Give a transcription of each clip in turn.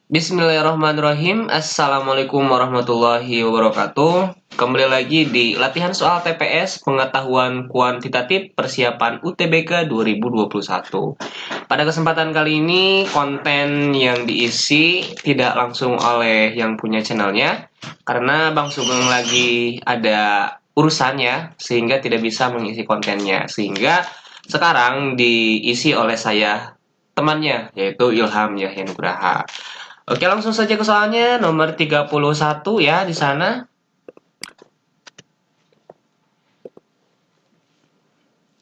Bismillahirrahmanirrahim. Assalamualaikum warahmatullahi wabarakatuh. Kembali lagi di latihan soal TPS Pengetahuan Kuantitatif Persiapan UTBK 2021. Pada kesempatan kali ini, konten yang diisi tidak langsung oleh yang punya channelnya, karena Bang Sugeng lagi ada urusannya, sehingga tidak bisa mengisi kontennya. Sehingga sekarang diisi oleh saya, temannya, yaitu Ilham Yahya Nugraha. Oke, langsung saja ke soalnya nomor 31 ya di sana.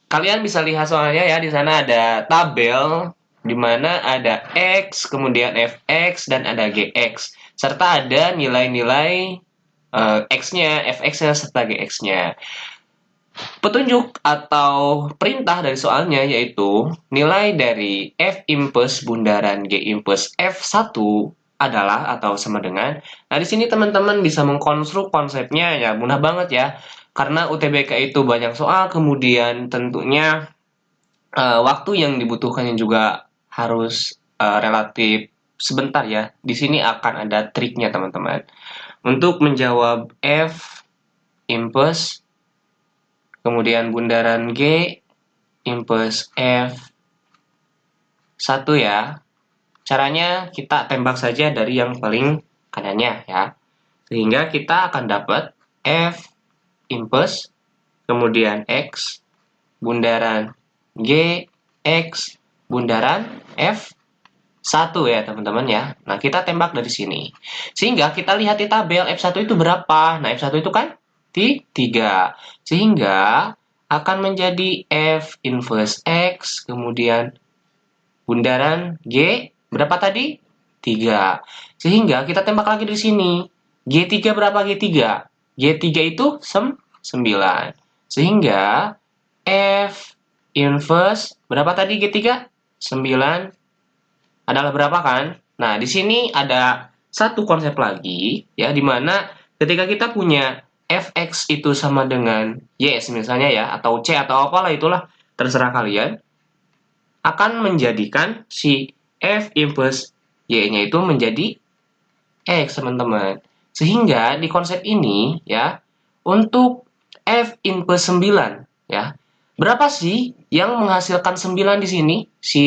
Kalian bisa lihat soalnya ya, di sana ada tabel di mana ada X, kemudian Fx dan ada Gx, serta ada nilai-nilai X-nya, Fx-nya serta Gx-nya. Petunjuk atau perintah dari soalnya yaitu nilai dari F impuls bundaran G impuls F1 adalah atau sama dengan. Nah, di sini teman-teman bisa mengkonstruk konsepnya ya, mudah banget ya. Karena UTBK itu banyak soal, kemudian tentunya waktu yang dibutuhkannya juga harus relatif sebentar ya. Di sini akan ada triknya teman-teman. Untuk menjawab F impuls kemudian bundaran G impuls F1 ya. Caranya kita tembak saja dari yang paling kanannya ya. Sehingga kita akan dapat F impuls kemudian X bundaran G X bundaran F1 ya teman-teman ya. Nah, kita tembak dari sini. Sehingga kita lihat di tabel F1 itu berapa. Nah, F1 itu kan 3. Sehingga akan menjadi F inverse X, kemudian bundaran G, berapa tadi? 3. Sehingga kita tembak lagi di sini. G3 berapa G3? G3 itu 9. Sehingga F inverse, berapa tadi G3? 9 adalah berapa kan? Nah, di sini ada satu konsep lagi, ya, di mana ketika kita punya Fx itu sama dengan Y misalnya ya, atau C atau apalah itulah, terserah kalian, akan menjadikan si F impuls Y-nya itu menjadi X, teman-teman. Sehingga di konsep ini, ya, untuk F impuls 9, ya, berapa sih yang menghasilkan 9 di sini? Si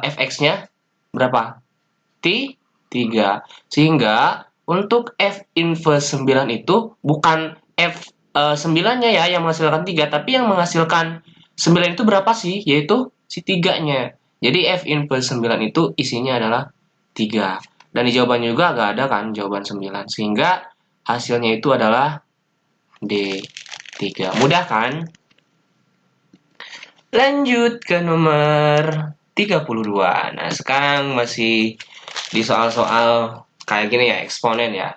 Fx-nya berapa? 3. Sehingga untuk F inverse 9 itu bukan F 9-nya ya yang menghasilkan 3, tapi yang menghasilkan 9 itu berapa sih? Yaitu si 3-nya. Jadi F inverse 9 itu isinya adalah 3. Dan di jawabannya juga nggak ada kan jawaban 9. Sehingga hasilnya itu adalah D3. Mudah kan? Lanjut ke nomor 32. Nah, sekarang masih di soal-soal kayak gini ya, eksponen ya.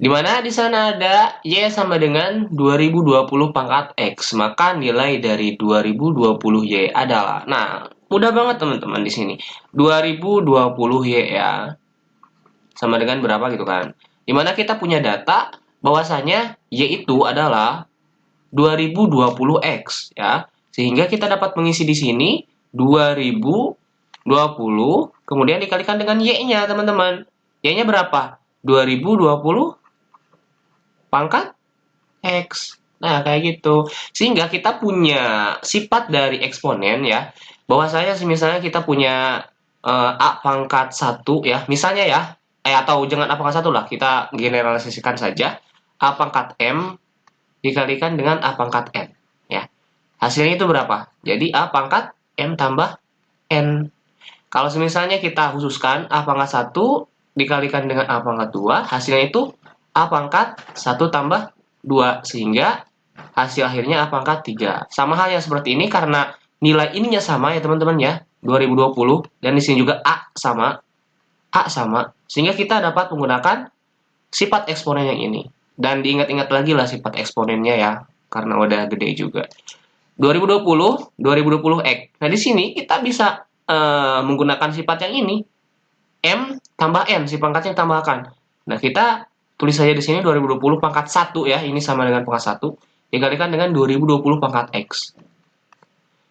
Dimana di sana ada Y sama dengan 2020 pangkat X, maka nilai dari 2020Y adalah, nah, mudah banget teman-teman di sini. 2020Y ya, sama dengan berapa gitu kan. Dimana kita punya data bahwasanya Y itu adalah 2020X ya. Sehingga kita dapat mengisi di sini 2020 kemudian dikalikan dengan Y-nya, teman-teman. Y-nya berapa? 2020 pangkat X. Nah, kayak gitu. Sehingga kita punya sifat dari eksponen ya. Bahwasanya misalnya kita punya A pangkat 1 ya. Misalnya ya. Atau jangan A pangkat 1 lah. Kita generalisasikan saja. A pangkat M dikalikan dengan A pangkat N. Ya. Hasilnya itu berapa? Jadi A pangkat M tambah N. Kalau misalnya kita khususkan A pangkat 1 dikalikan dengan A pangkat 2, hasilnya itu A pangkat 1 tambah 2. Sehingga hasil akhirnya A pangkat 3. Sama halnya seperti ini karena nilai ininya sama ya teman-teman ya. 2020. Dan di sini juga A sama. A sama. Sehingga kita dapat menggunakan sifat eksponen yang ini. Dan diingat-ingat lagi lah sifat eksponennya ya. Karena udah gede juga. 2020X. Nah, di sini kita bisa menggunakan sifat yang ini. M tambah N, si pangkatnya tambahkan. Nah, kita tulis saja di sini 2020 pangkat 1 ya, ini sama dengan pangkat 1, dikalikan dengan 2020 pangkat X.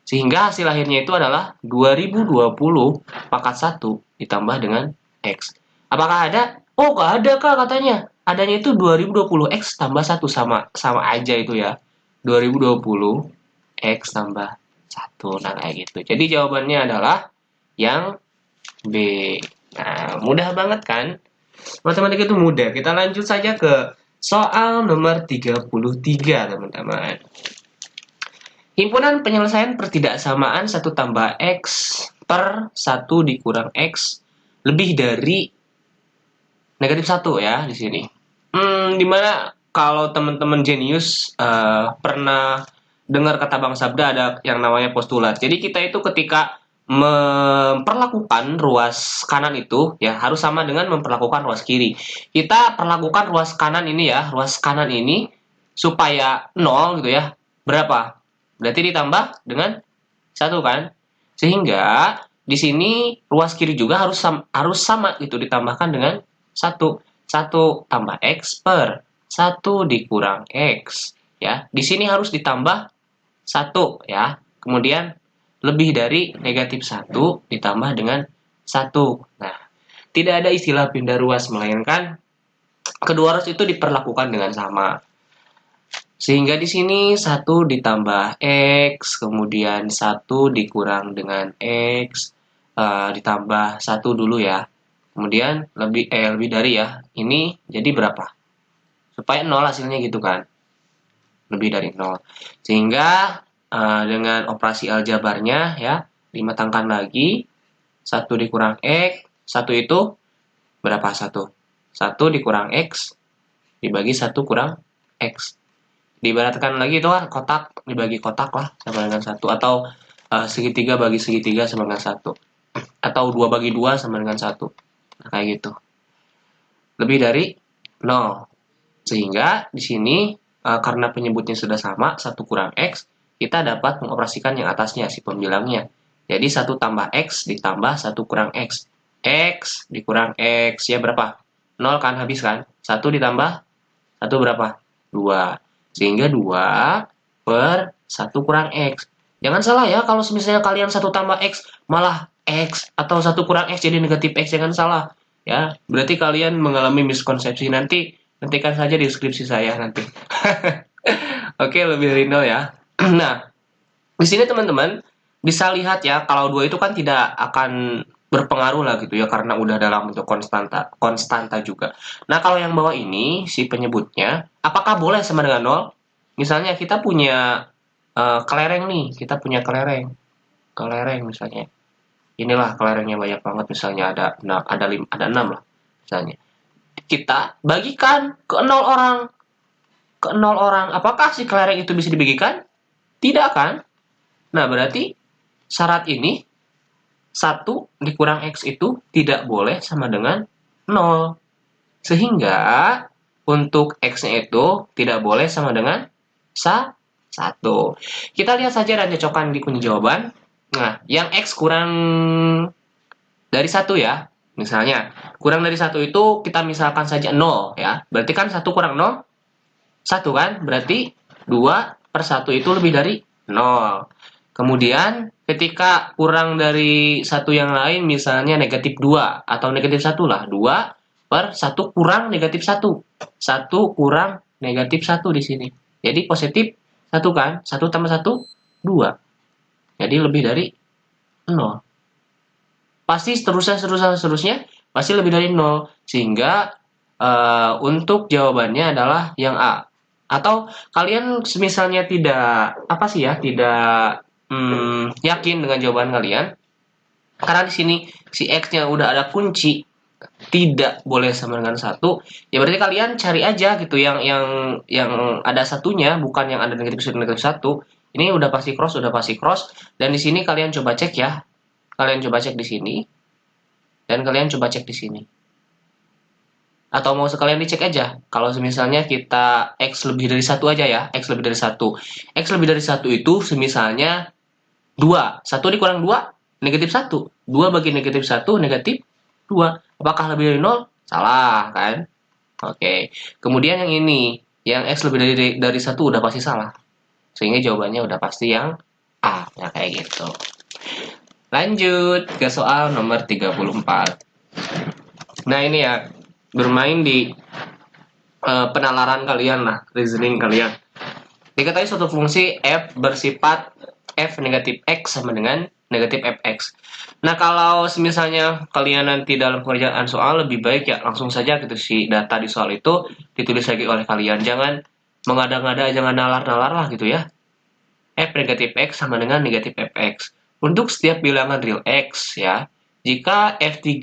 Sehingga hasil akhirnya itu adalah 2020 pangkat 1 ditambah dengan X. Apakah ada? Oh, nggak ada Kak katanya. Adanya itu 2020 X tambah 1 sama aja itu ya. 2020 X tambah 1. Nah, kayak gitu. Jadi jawabannya adalah yang B. Nah, mudah banget kan? Matematika itu mudah. Kita lanjut saja ke soal nomor 33, teman-teman. Himpunan penyelesaian pertidaksamaan 1 tambah X per 1 dikurang X lebih dari negatif 1 ya di sini. Dimana kalau teman-teman jenius pernah dengar kata Bang Sabda ada yang namanya postulat. Jadi kita itu ketika memperlakukan ruas kanan itu ya harus sama dengan memperlakukan ruas kiri. Kita perlakukan ruas kanan ini ya, ruas kanan ini supaya 0 gitu ya. Berapa? Berarti ditambah dengan 1 kan? Sehingga di sini ruas kiri juga harus sama gitu ditambahkan dengan 1. 1 tambah X per 1 dikurang X ya. Di sini harus ditambah 1 ya. Kemudian lebih dari negatif 1 ditambah dengan 1. Nah, tidak ada istilah pindah ruas, melainkan kedua ruas itu diperlakukan dengan sama. Sehingga di sini 1 ditambah X, kemudian 1 dikurang dengan X, ditambah 1 dulu ya. Kemudian lebih dari ya. Ini jadi berapa? Supaya 0 hasilnya gitu kan. Lebih dari 0. Sehingga dengan operasi aljabarnya ya, dimatangkan lagi, 1 dikurang X, 1 itu berapa 1? 1 dikurang X, dibagi 1 kurang X. Diibaratkan lagi itu kan kotak, dibagi kotak lah sama dengan 1. Atau segitiga bagi segitiga sama dengan 1. Atau 2 bagi 2 sama dengan 1. Nah, kayak gitu. Lebih dari 0. Sehingga di sini karena penyebutnya sudah sama, 1 kurang X, kita dapat mengoperasikan yang atasnya, si pembilangnya. Jadi 1 tambah X ditambah 1 kurang X. X dikurang X, ya berapa? 0 kan, habis kan? 1 ditambah 1 berapa? 2. Sehingga 2 per 1 kurang X. Jangan salah ya, kalau misalnya kalian 1 tambah X, malah X, atau 1 kurang X jadi negatif X, jangan salah. Ya, berarti kalian mengalami miskonsepsi. Nanti hentikan saja di deskripsi saya nanti. Oke, lebih dari 0 ya. Nah, di sini teman-teman bisa lihat ya, kalau 2 itu kan tidak akan berpengaruh lah gitu ya, karena udah dalam bentuk konstanta juga. Nah, kalau yang bawah ini, si penyebutnya, apakah boleh sama dengan 0? Misalnya kita punya kelereng nih, kita punya kelereng misalnya. Inilah kelerengnya banyak banget, misalnya ada 6 lah, misalnya. Kita bagikan ke 0 orang. Ke 0 orang, apakah si kelereng itu bisa dibagikan? Tidak kan? Nah, berarti syarat ini 1 dikurang X itu tidak boleh sama dengan 0. Sehingga untuk X-nya itu tidak boleh sama dengan 1. Kita lihat saja dan cocokkan di kunci jawaban. Nah, yang X kurang dari 1 ya. Misalnya, kurang dari 1 itu kita misalkan saja 0 ya. Berarti kan 1 kurang 0? 1 kan? Berarti 2 per 1 itu lebih dari 0. Kemudian ketika kurang dari 1 yang lain, misalnya negatif 2 atau negatif 1 lah. 2 per 1 kurang negatif 1. 1 kurang negatif 1 di sini. Jadi positif 1 kan? 1 tambah 1, 2. Jadi lebih dari 0. Pasti seterusnya pasti lebih dari 0. Sehingga untuk jawabannya adalah yang A. Atau kalian misalnya tidak yakin dengan jawaban kalian, karena di sini si X-nya udah ada kunci tidak boleh sama dengan 1, ya berarti kalian cari aja gitu yang ada satunya, bukan yang ada negatif 1. Ini udah pasti cross, dan di sini kalian coba cek ya. Kalian coba cek di sini dan kalian coba cek di sini. Atau mau sekalian dicek aja, kalau misalnya kita X lebih dari 1 aja ya, X lebih dari 1. X lebih dari 1 itu semisalnya 2. 1 dikurang 2, negatif 1. 2 bagi negatif 1, negatif 2. Apakah lebih dari 0? Salah, kan? Oke. Kemudian yang ini, yang X lebih dari 1 udah pasti salah. Sehingga jawabannya udah pasti yang A. Nah, kayak gitu. Lanjut ke soal nomor 34. Nah, ini ya, bermain di penalaran kalian lah, reasoning kalian. Diketahui suatu fungsi f bersifat f negatif x sama dengan negatif fx. Nah, kalau misalnya kalian nanti dalam pengerjaan soal, lebih baik ya langsung saja gitu si data di soal itu ditulis lagi oleh kalian. Jangan mengada-ngada, jangan nalar-nalar lah gitu ya. F negatif x sama dengan negatif fx. Untuk setiap bilangan real x ya, jika f3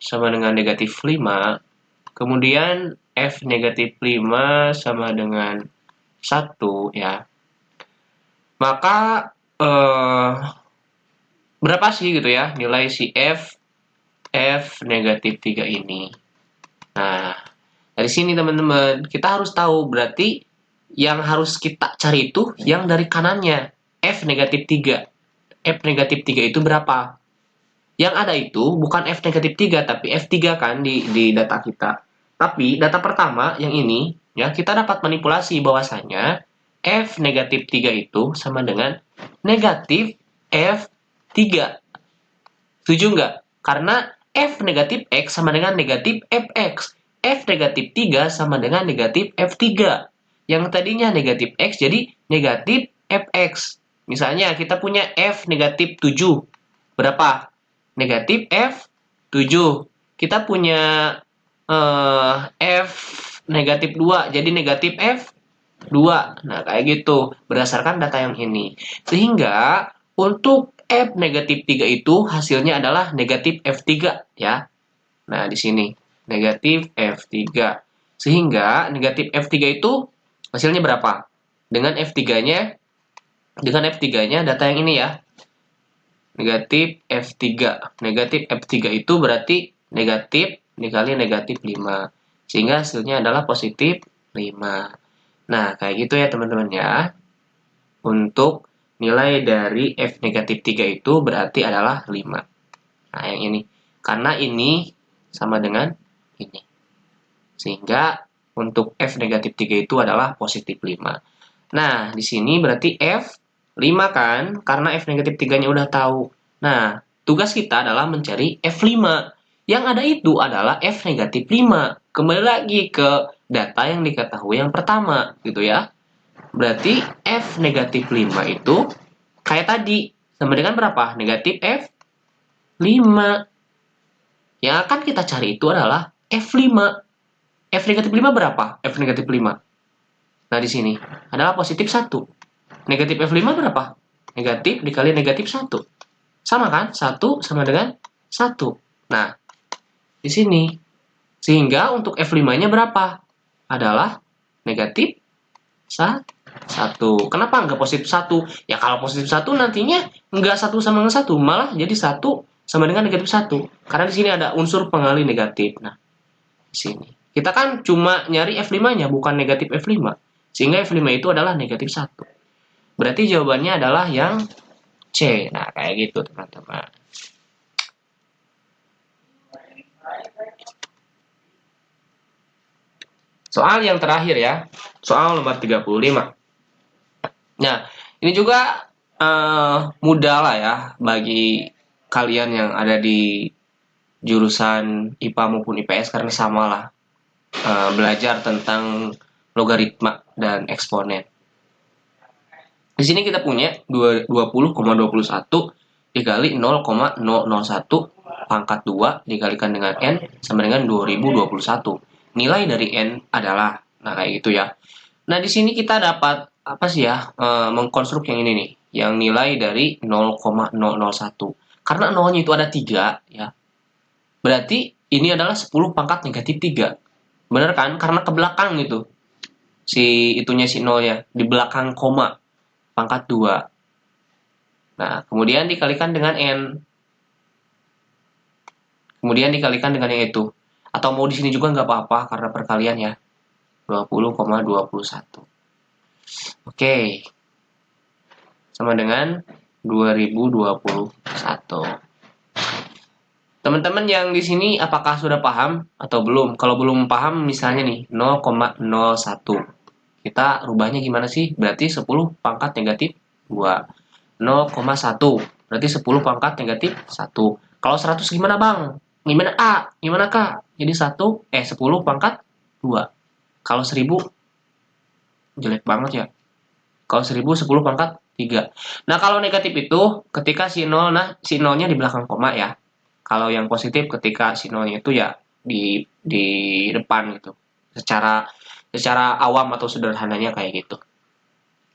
sama dengan negatif 5, kemudian f negatif 5 sama dengan 1 ya, maka berapa sih gitu ya nilai si f negatif 3 ini. Nah, dari sini teman-teman kita harus tahu, berarti yang harus kita cari itu yang dari kanannya, f negatif 3. F negatif 3 itu berapa? Yang ada itu bukan f negatif 3 tapi f3 kan di data kita. Tapi data pertama yang ini ya, kita dapat manipulasi bahwasanya f negatif 3 itu sama dengan negatif f3. Setuju nggak? Karena f negatif x sama dengan negatif fx. F negatif 3 sama dengan negatif f3. Yang tadinya negatif x jadi negatif fx. Misalnya kita punya f negatif 7. Berapa? Negatif f7. Kita punya f negatif 2 jadi negatif f2. Nah, kayak gitu berdasarkan data yang ini. Sehingga untuk f negatif 3 itu hasilnya adalah negatif f3 ya. Nah, di sini negatif f3. Sehingga negatif f3 itu hasilnya berapa? Dengan f3-nya data yang ini ya. Negatif f3. Negatif f3 itu berarti negatif dikali negatif 5. Sehingga hasilnya adalah positif 5. Nah, kayak gitu ya teman-teman ya. Untuk nilai dari f negatif 3 itu berarti adalah 5. Nah, yang ini. Karena ini sama dengan ini. Sehingga untuk f negatif 3 itu adalah positif 5. Nah, di sini berarti f 5 kan? Karena f negatif 3-nya udah tahu. Nah, tugas kita adalah mencari f5. Yang ada itu adalah f negatif 5. Kembali lagi ke data yang diketahui yang pertama, gitu ya. Berarti f negatif 5 itu kayak tadi. Sama dengan berapa? Negatif f5. Yang akan kita cari itu adalah f5. F negatif 5 berapa? F negatif 5. Nah, di sini adalah positif 1. Negatif F5 berapa? Negatif dikali negatif 1. Sama kan? 1 sama dengan 1. Nah, di sini. Sehingga untuk F5-nya berapa? Adalah negatif 1. Kenapa nggak positif 1? Ya kalau positif 1 nantinya nggak 1 sama dengan 1. Malah jadi 1 sama dengan negatif 1. Karena di sini ada unsur pengali negatif. Nah, di sini. Kita kan cuma nyari F5-nya, bukan negatif F5. Sehingga F5 itu adalah negatif 1. Berarti jawabannya adalah yang C. Nah, kayak gitu teman-teman. Soal yang terakhir ya. Soal nomor 35. Nah, ini juga mudah lah ya bagi kalian yang ada di jurusan IPA maupun IPS karena sama lah. Belajar tentang logaritma dan eksponen. Di sini kita punya 20,21 dikali 0,001 pangkat 2 dikalikan dengan N sama dengan 2021. Nilai dari N adalah, nah kayak gitu ya. Nah, di sini kita dapat apa sih ya, mengkonstruk yang ini nih, yang nilai dari 0,001. Karena nolnya itu ada 3 ya. Berarti ini adalah 10 pangkat negatif 3. Bener kan? Karena ke belakang gitu. Si nolnya di belakang koma pangkat 2. Nah, kemudian dikalikan dengan N. Kemudian dikalikan dengan yang itu. Atau mau di sini juga nggak apa-apa karena perkalian ya. 20,21. Oke. Sama dengan 2021. Teman-teman yang di sini apakah sudah paham atau belum? Kalau belum paham misalnya nih 0,01. Kita rubahnya gimana sih? Berarti 10 pangkat negatif 2. 0,1. Berarti 10 pangkat negatif 1. Kalau 100 gimana Bang? Gimana A? Gimana Kak? Jadi 10 pangkat 2. Kalau 1000 jelek banget ya. Kalau 1000 10 pangkat 3. Nah, kalau negatif itu ketika si 0, nah si 0-nya di belakang koma ya. Kalau yang positif ketika si 0-nya itu ya di depan gitu. Secara awam atau sederhananya kayak gitu.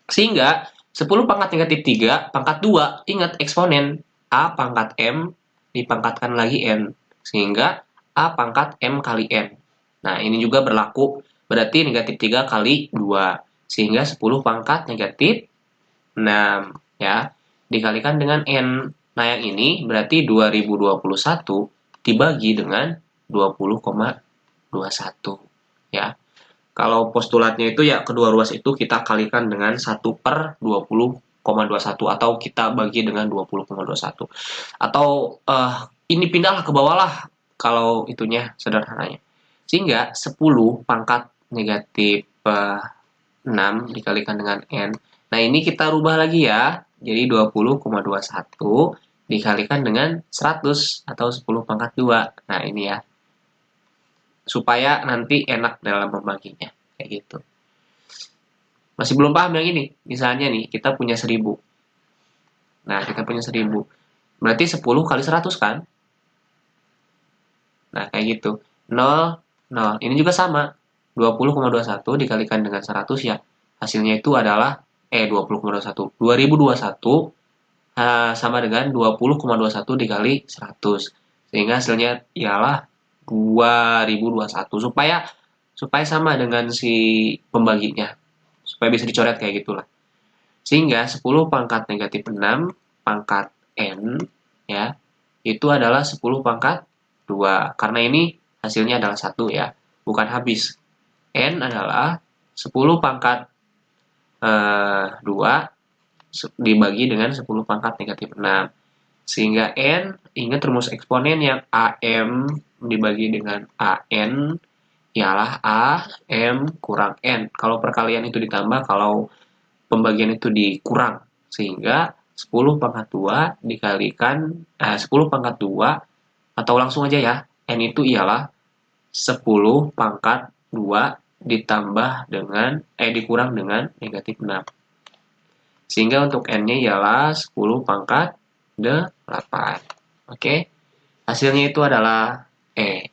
Sehingga 10 pangkat negatif 3 pangkat 2, ingat eksponen A pangkat M dipangkatkan lagi N. Sehingga A pangkat M kali N. Nah, ini juga berlaku, berarti negatif 3 kali 2. Sehingga 10 pangkat negatif 6. Ya, dikalikan dengan N. Nah, yang ini berarti 2021 dibagi dengan 20,21. Ya. Kalau postulatnya itu ya kedua ruas itu kita kalikan dengan 1/20,21 atau kita bagi dengan 20,21. Atau ini pindahlah ke bawah lah kalau itunya sederhananya. Sehingga 10 pangkat negatif 6 dikalikan dengan N. Nah, ini kita rubah lagi ya. Jadi 20,21 dikalikan dengan 100 atau 10 pangkat 2. Nah, ini ya. Supaya nanti enak dalam membaginya kayak gitu. Masih belum paham yang ini? Misalnya nih, kita punya 1000. Nah, kita punya 1000. Berarti 10 kali 100 kan? Nah, kayak gitu. 0, 0. Ini juga sama. 20,21 dikalikan dengan 100 ya. Hasilnya itu adalah 20,21. 2021 sama dengan 20,21 dikali 100. Sehingga hasilnya ialah 2021 supaya sama dengan si pembaginya, supaya bisa dicoret kayak gitulah. Sehingga 10 pangkat negatif 6 pangkat N ya itu adalah 10 pangkat 2 karena ini hasilnya adalah 1 ya, bukan habis. N adalah 10 pangkat 2 dibagi dengan 10 pangkat negatif 6. Sehingga N, ingat rumus eksponen yang AM dibagi dengan AN ialah AM kurang N. Kalau perkalian itu ditambah, kalau pembagian itu dikurang. Sehingga 10 pangkat 2 dikalikan 10 pangkat 2 atau langsung aja ya. N itu ialah 10 pangkat 2 ditambah dengan dikurang dengan negatif 6. Sehingga untuk N-nya ialah 10 pangkat 8. Oke. Hasilnya itu adalah E.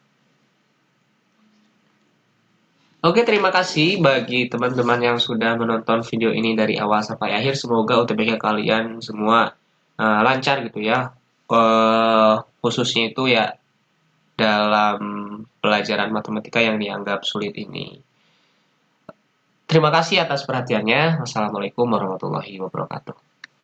Oke, terima kasih bagi teman-teman yang sudah menonton video ini dari awal sampai akhir. Semoga UTBK kalian semua lancar gitu ya. Khususnya itu ya dalam pelajaran matematika yang dianggap sulit ini. Terima kasih atas perhatiannya. Wassalamualaikum warahmatullahi wabarakatuh.